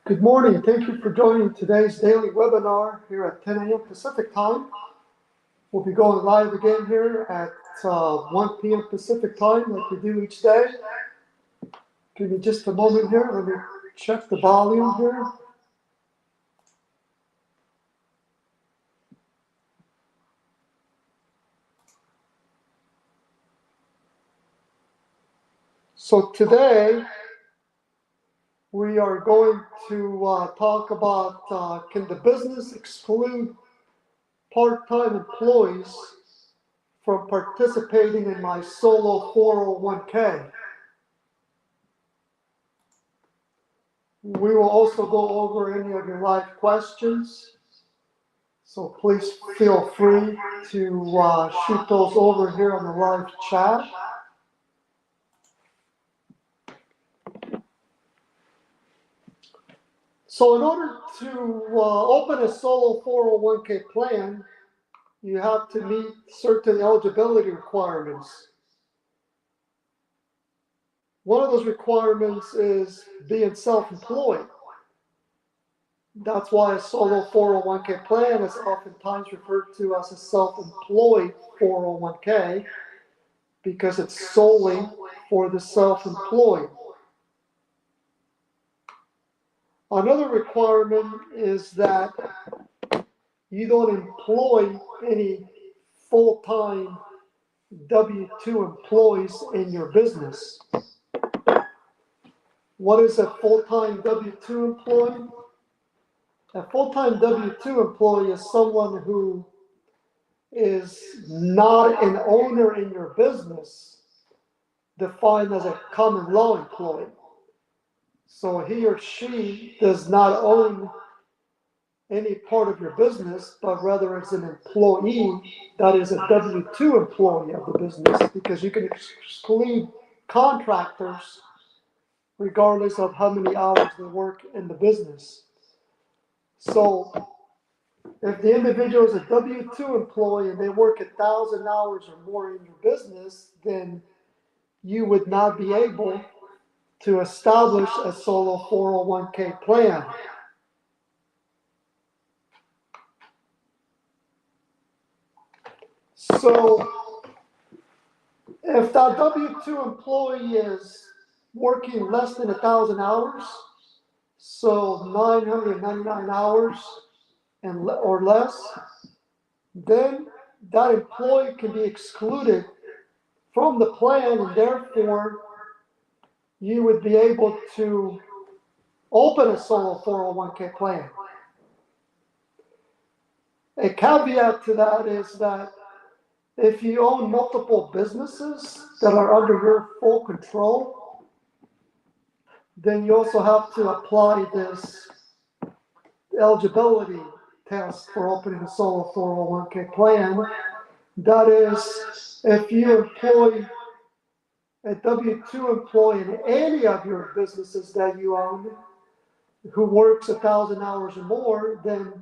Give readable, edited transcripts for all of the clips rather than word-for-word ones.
Good morning. Thank you for joining today's daily webinar here at 10 a.m. Pacific time. We'll be going live again here at 1 p.m. Pacific time like we do each day. Give me just a moment here. Let me check the volume here. So today we are going to talk about can the business exclude part-time employees from participating in my solo 401k. We will also go over any of your live questions, so please feel free to shoot those over here on the live chat. So in order to open a solo 401k plan, you have to meet certain eligibility requirements. One of those requirements is being self-employed. That's why a solo 401k plan is oftentimes referred to as a self-employed 401k, because it's solely for the self-employed. Another requirement is that you don't employ any full-time W-2 employees in your business. What is a full-time W-2 employee? A full-time W-2 employee is someone who is not an owner in your business, defined as a common law employee. So he or she does not own any part of your business, but rather is an employee that is a W-2 employee of the business, because you can exclude contractors regardless of how many hours they work in the business. So if the individual is a W-2 employee and they work 1,000 hours or more in your business, then you would not be able to establish a solo 401k plan. So if that W-2 employee is working less than 1,000 hours, so 999 hours or less, then that employee can be excluded from the plan, and therefore you would be able to open a solo 401k plan. A caveat to that is that if you own multiple businesses that are under your full control, then you also have to apply this eligibility test for opening a solo 401k plan. That is, if you employ a W-2 employee in any of your businesses that you own who works 1,000 hours or more, then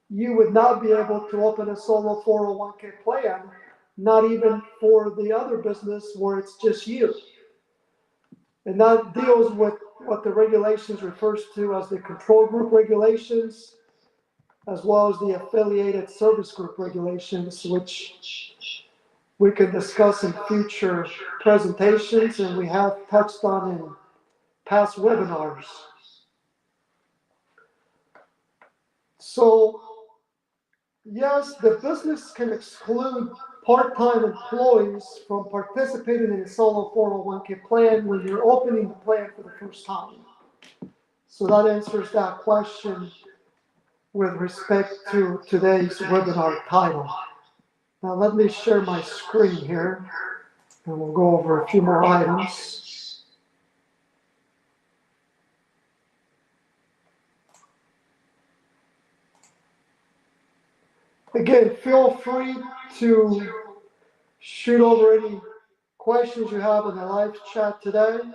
you would not be able to open a solo 401k plan, not even for the other business where it's just you. And that deals with what the regulations refers to as the control group regulations, as well as the affiliated service group regulations, which we can discuss in future presentations and we have touched on in past webinars. So, yes, the business can exclude part-time employees from participating in a solo 401k plan when you're opening the plan for the first time. So that answers that question with respect to today's webinar title. Now let me share my screen here and we'll go over a few more items. Again, feel free to shoot over any questions you have in the live chat today, and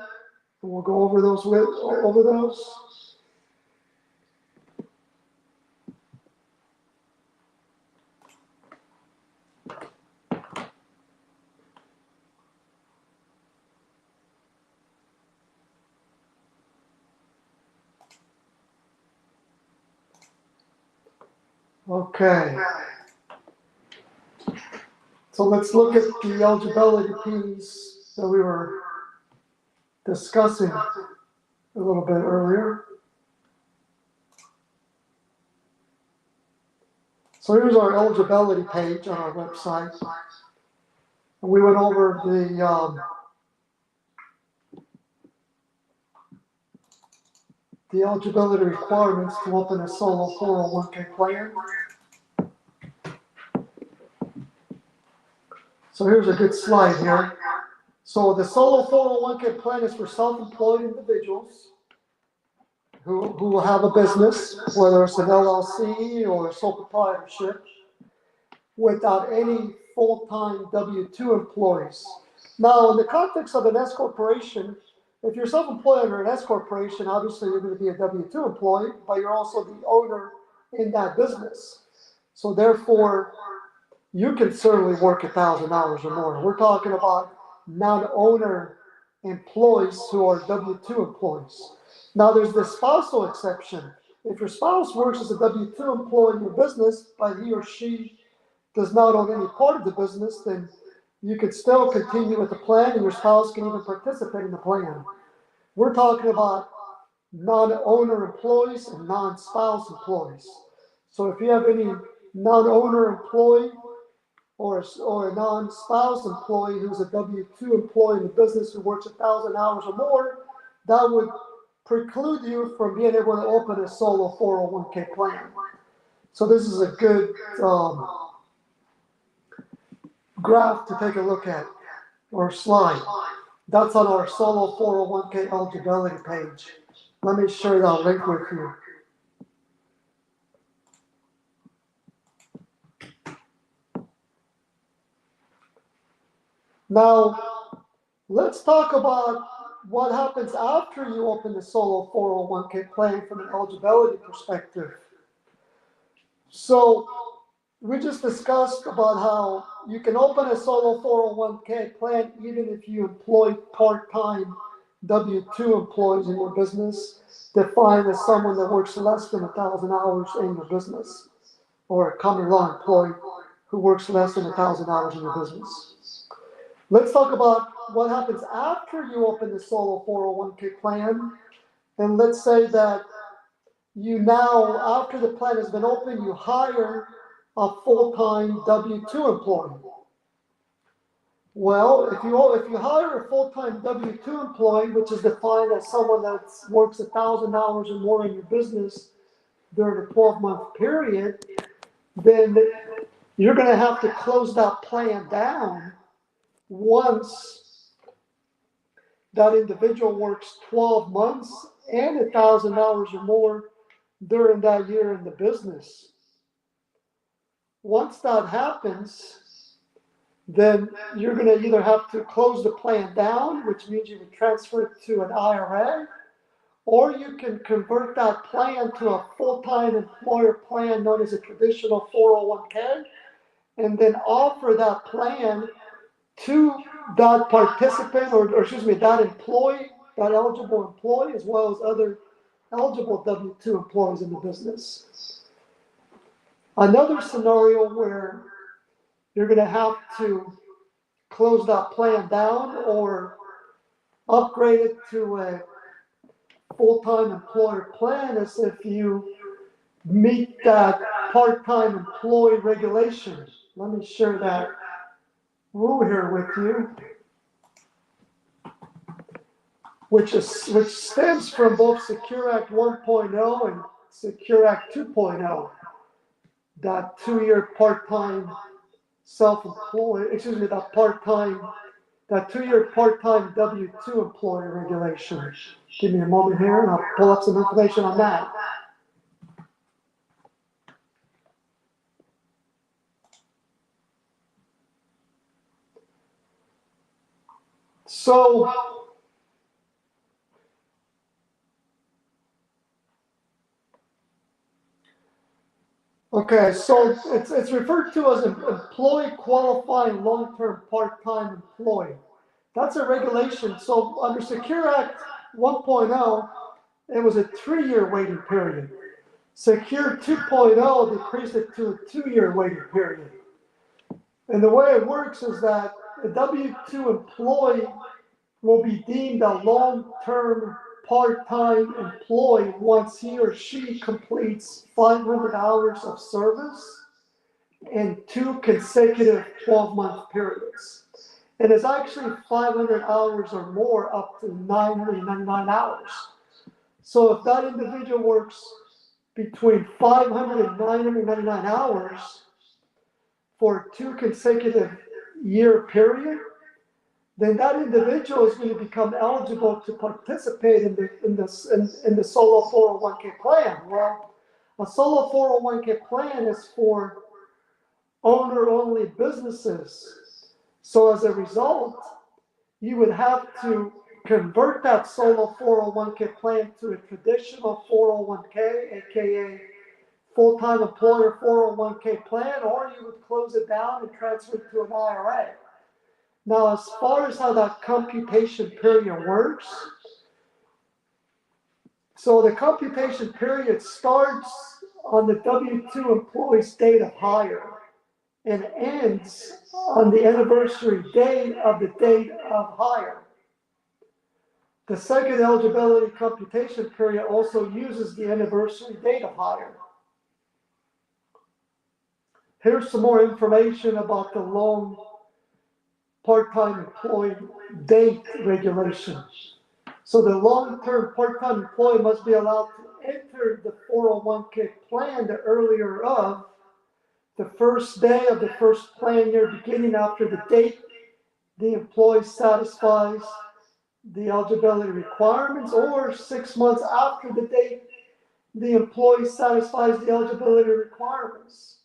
we'll go over those. Okay. So let's look at the eligibility piece that we were discussing a little bit earlier. So here's our eligibility page on our website. And we went over the eligibility requirements to open a solo 401k plan. So here's a good slide here. So the solo 401k plan is for self-employed individuals who have a business, whether it's an LLC or a sole proprietorship, without any full-time W-2 employees. Now, in the context of an S corporation, if you're self-employed under an S corporation, obviously you're going to be a W-2 employee, but you're also the owner in that business. So therefore, you can certainly work $1,000 or more. We're talking about non-owner employees who are W-2 employees. Now, there's the spousal exception. If your spouse works as a W-2 employee in your business, but he or she does not own any part of the business, then you could still continue with the plan and your spouse can even participate in the plan. We're talking about non-owner employees and non-spouse employees. So if you have any non-owner employee or a non-spouse employee who's a W-2 employee in the business who works 1,000 hours or more, that would preclude you from being able to open a solo 401k plan. So this is a good graph to take a look at, or slide. That's on our solo 401k eligibility page. Let me share that link with you. Now, let's talk about what happens after you open the solo 401k plan from an eligibility perspective. So, we just discussed about how you can open a solo 401k plan even if you employ part-time W-2 employees in your business, defined as someone that works less than 1,000 hours in your business, or a common law employee who works less than 1,000 hours in your business. Let's talk about what happens after you open the solo 401k plan. And let's say that you now, after the plan has been opened, you hire a full-time W-2 employee. Well, if you hire a full-time W-2 employee, which is defined as someone that works 1,000 hours or more in your business during a 12-month period, then you're going to have to close that plan down once that individual works 12 months and 1,000 hours or more during that year in the business. Once that happens, then you're going to either have to close the plan down, which means you would transfer it to an IRA, or you can convert that plan to a full-time employer plan known as a traditional 401k, and then offer that plan to that participant, or that employee, that eligible employee, as well as other eligible W-2 employees in the business. Another scenario where you're going to have to close that plan down or upgrade it to a full-time employer plan is if you meet that part-time employee regulation. Let me share that rule here with you, which stems from both Secure Act 1.0 and Secure Act 2.0. That 2-year part-time that 2-year part-time W-2 employee regulation. Give me a moment here and I'll pull up some information on that. So, okay, so it's referred to as an employee qualifying long-term part-time employee. That's a regulation. So under Secure Act 1.0, it was a 3-year waiting period. Secure 2.0 decreased it to a 2-year waiting period. And the way it works is that a W-2 employee will be deemed a long-term part-time employee once he or she completes 500 hours of service in 2 consecutive 12-month periods. And it's actually 500 hours or more up to 999 hours. So if that individual works between 500 and 999 hours for 2 consecutive year period, then that individual is going to become eligible to participate in the solo 401k plan. Well, a solo 401k plan is for owner-only businesses. So as a result, you would have to convert that solo 401k plan to a traditional 401k, aka full-time employer 401k plan, or you would close it down and transfer it to an IRA. Now, as far as how that computation period works, so the computation period starts on the W-2 employee's date of hire and ends on the anniversary date of the date of hire. The second eligibility computation period also uses the anniversary date of hire. Here's some more information about the long part-time employee date regulation. So the long-term part-time employee must be allowed to enter the 401k plan the earlier of the first day of the first plan year beginning after the date the employee satisfies the eligibility requirements, or 6 months after the date the employee satisfies the eligibility requirements.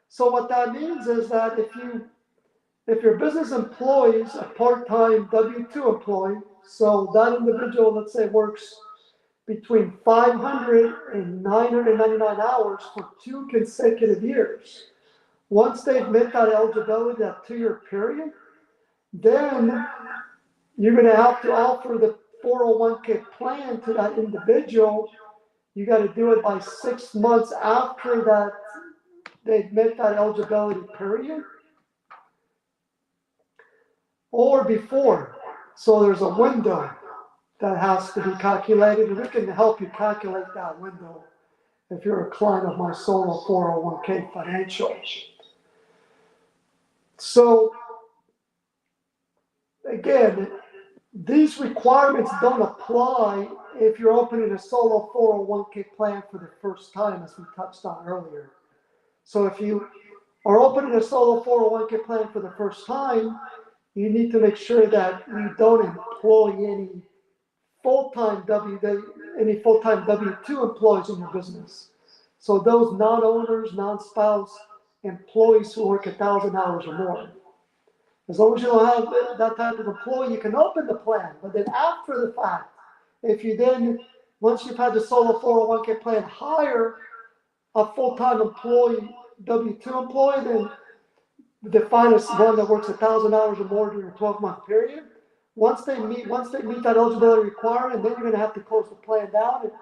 So what that means is that if your business employees a part-time W-2 employee, so that individual, let's say, works between 500 and 999 hours for 2 consecutive years. Once they've met that eligibility, that 2-year period, then you're going to have to offer the 401k plan to that individual. You got to do it by 6 months after that they've met that eligibility period, or before. So there's a window that has to be calculated, and we can help you calculate that window if you're a client of my solo 401k financial. So again, these requirements don't apply if you're opening a solo 401k plan for the first time, as we touched on earlier. So if you are opening a solo 401k plan for the first time, you need to make sure that you don't employ any full-time W-2 employees in your business. So those non-owners, non-spouse employees who work 1,000 hours or more. As long as you don't have that type of employee, you can open the plan. But then after the fact, if you then, once you've had the solo 401k plan, hire a full-time employee, W-2 employee, then define as one that works 1,000 hours or more during a 12-month period. Once they meet that eligibility requirement, then you're going to have to close the plan down and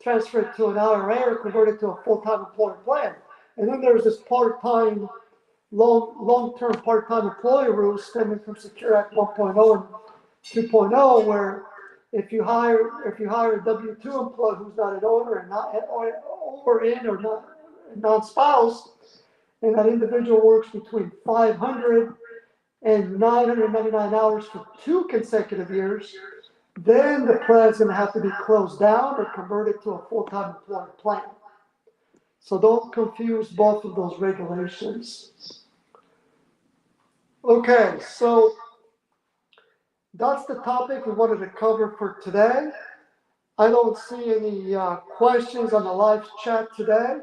transfer it to an IRA or convert it to a full-time employee plan. And then there's this part-time, long-term part-time employee rules stemming from Secure Act 1.0 and 2.0, where if you hire a W-2 employee who's not an owner and not non-spouse, and that individual works between 500 and 999 hours for 2 consecutive years, then the plan is going to have to be closed down or converted to a full-time employee plan. So don't confuse both of those regulations. Okay, so that's the topic we wanted to cover for today. I don't see any questions on the live chat today,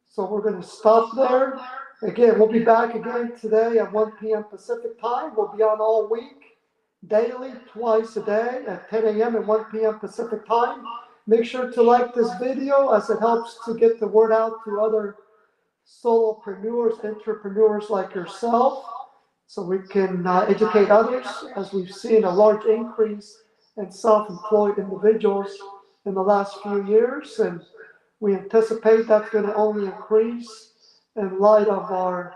so we're going to stop there. Again, we'll be back again today at 1 p.m. Pacific time. We'll be on all week, daily, twice a day at 10 a.m. and 1 p.m. Pacific time. Make sure to like this video, as it helps to get the word out to other solopreneurs, entrepreneurs like yourself, so we can educate others, as we've seen a large increase in self-employed individuals in the last few years. And We anticipate that's going to only increase in light of our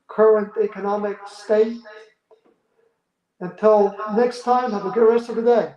current economic state. Until next time, have a good rest of the day.